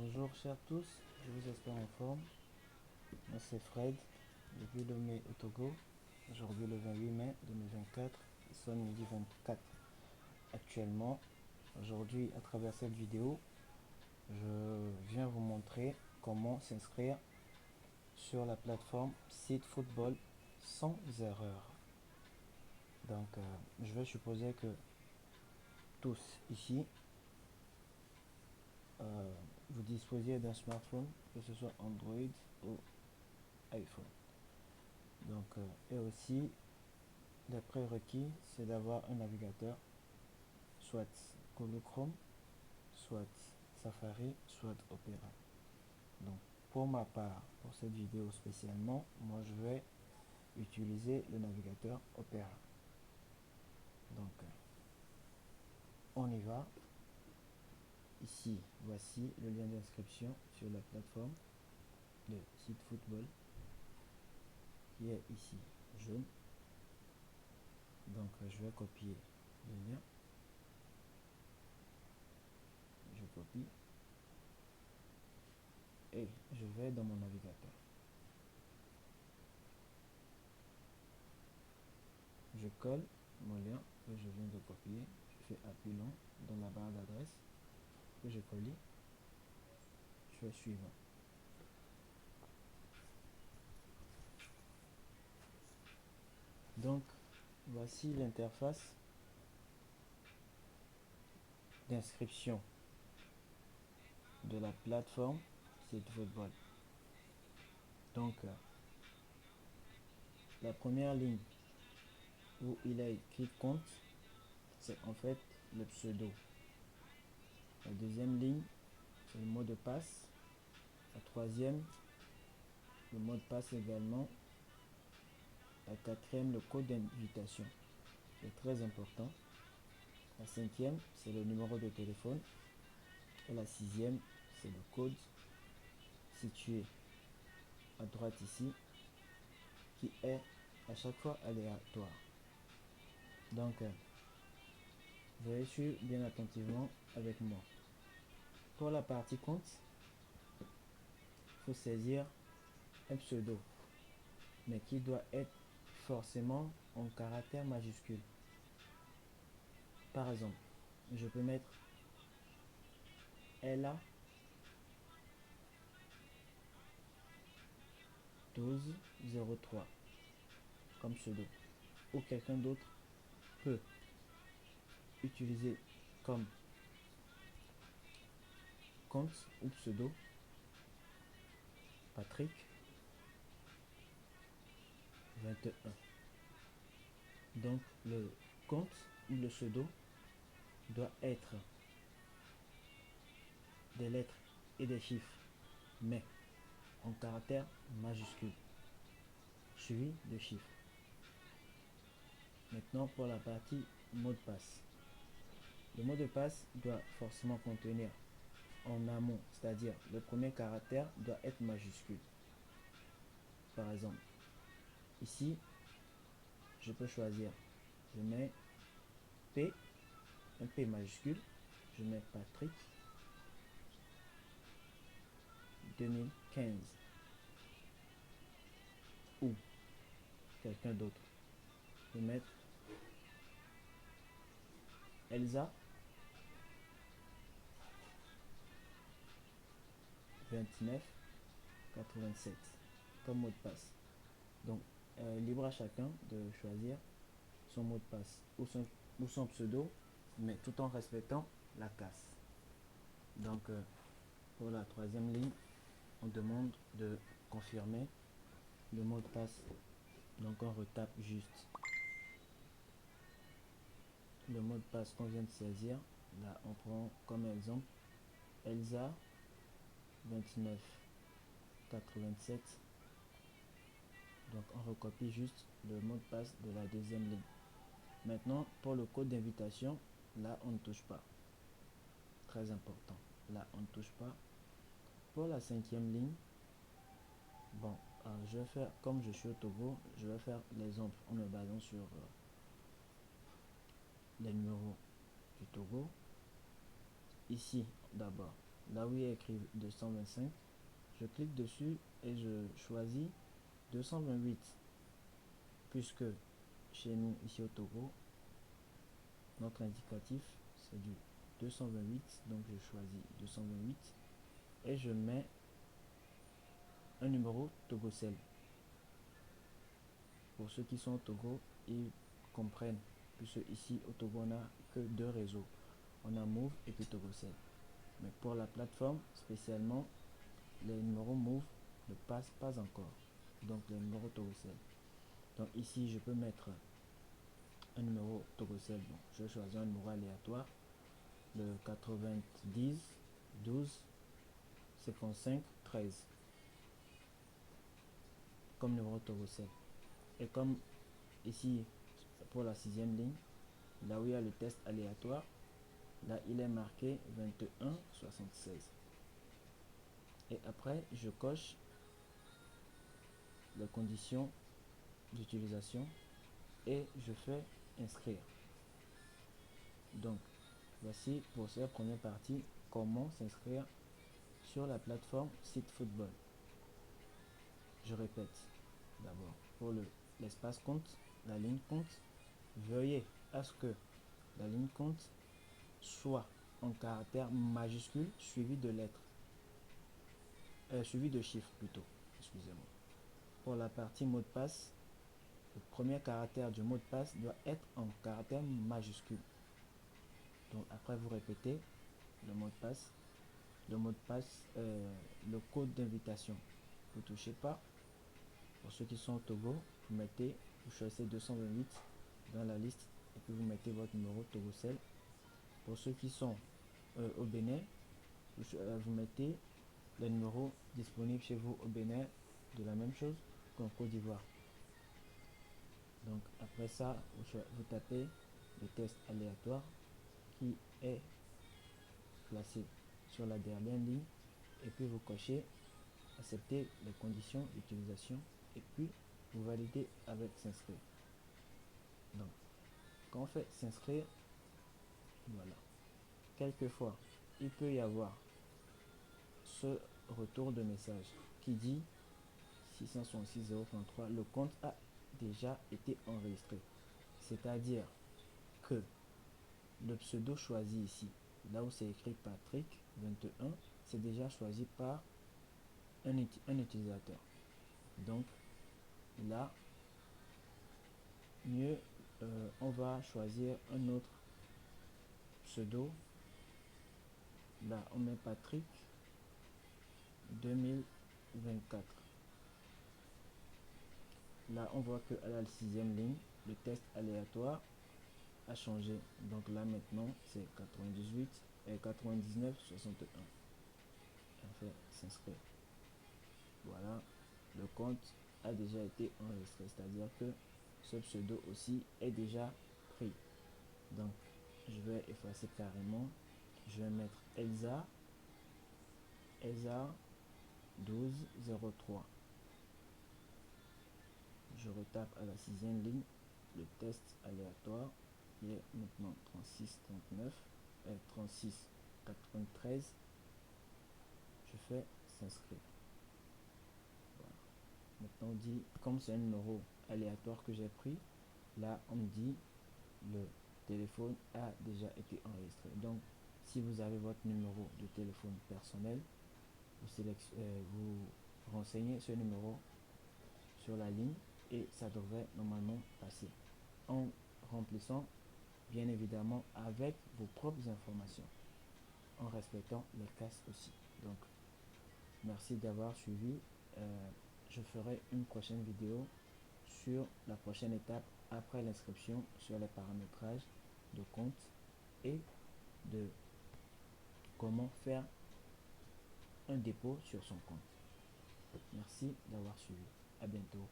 Bonjour chers tous, je vous espère en forme. Moi c'est Fred, depuis Lomé au Togo. Aujourd'hui le 28 mai 2024, il sonne midi 24. Actuellement, aujourd'hui à travers cette vidéo, je viens vous montrer comment s'inscrire sur la plateforme Site Football sans erreur. Donc je vais supposer que tous ici, vous disposiez d'un smartphone, que ce soit Android ou iPhone. Donc, et aussi, les prérequis, c'est d'avoir un navigateur, soit Google Chrome, soit Safari, soit Opera. Donc, pour ma part, pour cette vidéo spécialement, moi je vais utiliser le navigateur Opera. Donc, on y va. Ici, voici le lien d'inscription sur la plateforme de site football qui est ici jaune. Donc, je vais copier le lien. Je copie et je vais dans mon navigateur. Je colle mon lien que je viens de copier. Je fais appui long dans la barre d'adresse que je colle. Je fais suivant. Donc, voici l'interface d'inscription de la plateforme site football. Donc, la première ligne où il a écrit compte, c'est en fait le pseudo. La deuxième ligne, c'est le mot de passe. La troisième, le mot de passe également. La quatrième, le code d'invitation. C'est très important. La cinquième, c'est le numéro de téléphone. Et la sixième, c'est le code situé à droite ici, qui est à chaque fois aléatoire. Donc, veuillez suivre bien attentivement avec moi. Pour la partie compte, il faut saisir un pseudo, mais qui doit être forcément en caractère majuscule. Par exemple, je peux mettre Ella 1203 comme pseudo, ou quelqu'un d'autre peut utiliser comme compte ou pseudo Patrick 21. Donc le compte ou le pseudo doit être des lettres et des chiffres, mais en caractère majuscule, suivi de chiffres. Maintenant pour la partie mot de passe. Le mot de passe doit forcément contenir en amont, c'est-à-dire le premier caractère doit être majuscule. Par exemple, ici, je peux choisir, je mets P, un P majuscule, je mets Patrick 2015 ou quelqu'un d'autre. Je vais mettre Elsa 2987 comme mot de passe. Donc, libre à chacun de choisir son mot de passe ou son pseudo, mais tout en respectant la casse. Donc, pour la troisième ligne, on demande de confirmer le mot de passe. Donc, on retape juste le mot de passe qu'on vient de saisir. Là, on prend comme exemple Elsa 2987. Donc, on recopie juste le mot de passe de la deuxième ligne. Maintenant, pour le code d'invitation, là, on ne touche pas. Très important. Là, on ne touche pas. Pour la cinquième ligne, bon, je vais faire, comme je suis au Togo, je vais faire l'exemple en me basant sur les numéros du Togo. Ici, d'abord, là où il y a écrit 225, je clique dessus et je choisis 228, puisque chez nous ici au Togo, notre indicatif c'est du 228, donc je choisis 228 et je mets un numéro Togocel. Pour ceux qui sont au Togo, ils comprennent, puisque ici au Togo on n'a que deux réseaux, on a Move et puis Togocel. Mais pour la plateforme spécialement, les numéros Move ne passent pas encore, donc les numéros Togocel. Donc ici je peux mettre un numéro Togocel. Bon, je vais choisir un numéro aléatoire, le 90 12 55 13 comme numéro Togocel. Et comme ici pour la sixième ligne, là où il y a le test aléatoire, là il est marqué 21 76. Et après je coche les conditions d'utilisation et je fais inscrire. Donc voici pour cette première partie comment s'inscrire sur la plateforme Site Football. Je répète, d'abord pour l'espace compte, la ligne compte, veuillez à ce que la ligne compte soit en caractère majuscule suivi de lettres, suivi de chiffres plutôt, excusez-moi. Pour la partie mot de passe, le premier caractère du mot de passe doit être en caractère majuscule. Donc après vous répétez le mot de passe, le code d'invitation, vous ne touchez pas. Pour ceux qui sont au Togo, vous choisissez 228 dans la liste et puis vous mettez votre numéro Togocel. Pour ceux qui sont au Bénin, vous mettez le numéro disponible chez vous au Bénin de la même chose qu'en Côte d'Ivoire. Donc après ça, vous tapez le test aléatoire qui est placé sur la dernière ligne et puis vous cochez accepter les conditions d'utilisation et puis vous validez avec s'inscrire. Donc quand on fait s'inscrire, voilà, quelquefois il peut y avoir ce retour de message qui dit 666 033, le compte a déjà été enregistré, c'est à dire que le pseudo choisi ici, là où c'est écrit Patrick 21, c'est déjà choisi par un utilisateur. Donc là, mieux on va choisir un autre pseudo. Là on met Patrick 2024. Là on voit que à la sixième ligne le test aléatoire a changé, donc là maintenant c'est 98 et 99 61. On fait s'inscrire. Voilà, le compte a déjà été enregistré, c'est à dire que ce pseudo aussi est déjà pris. Donc je vais effacer carrément, je vais mettre Elsa 1203. Je retape à la sixième ligne le test aléatoire qui est maintenant 36 39 et 36 93. Je fais s'inscrire. Voilà. Maintenant on dit, comme c'est un numéro aléatoire que j'ai pris, là on me dit le téléphone a déjà été enregistré. Donc si vous avez votre numéro de téléphone personnel, vous renseignez ce numéro sur la ligne et ça devrait normalement passer en remplissant bien évidemment avec vos propres informations, en respectant les casques aussi. Donc merci d'avoir suivi. Je ferai une prochaine vidéo sur la prochaine étape après l'inscription, sur les paramétrages de compte et de comment faire un dépôt sur son compte. Merci d'avoir suivi. À bientôt.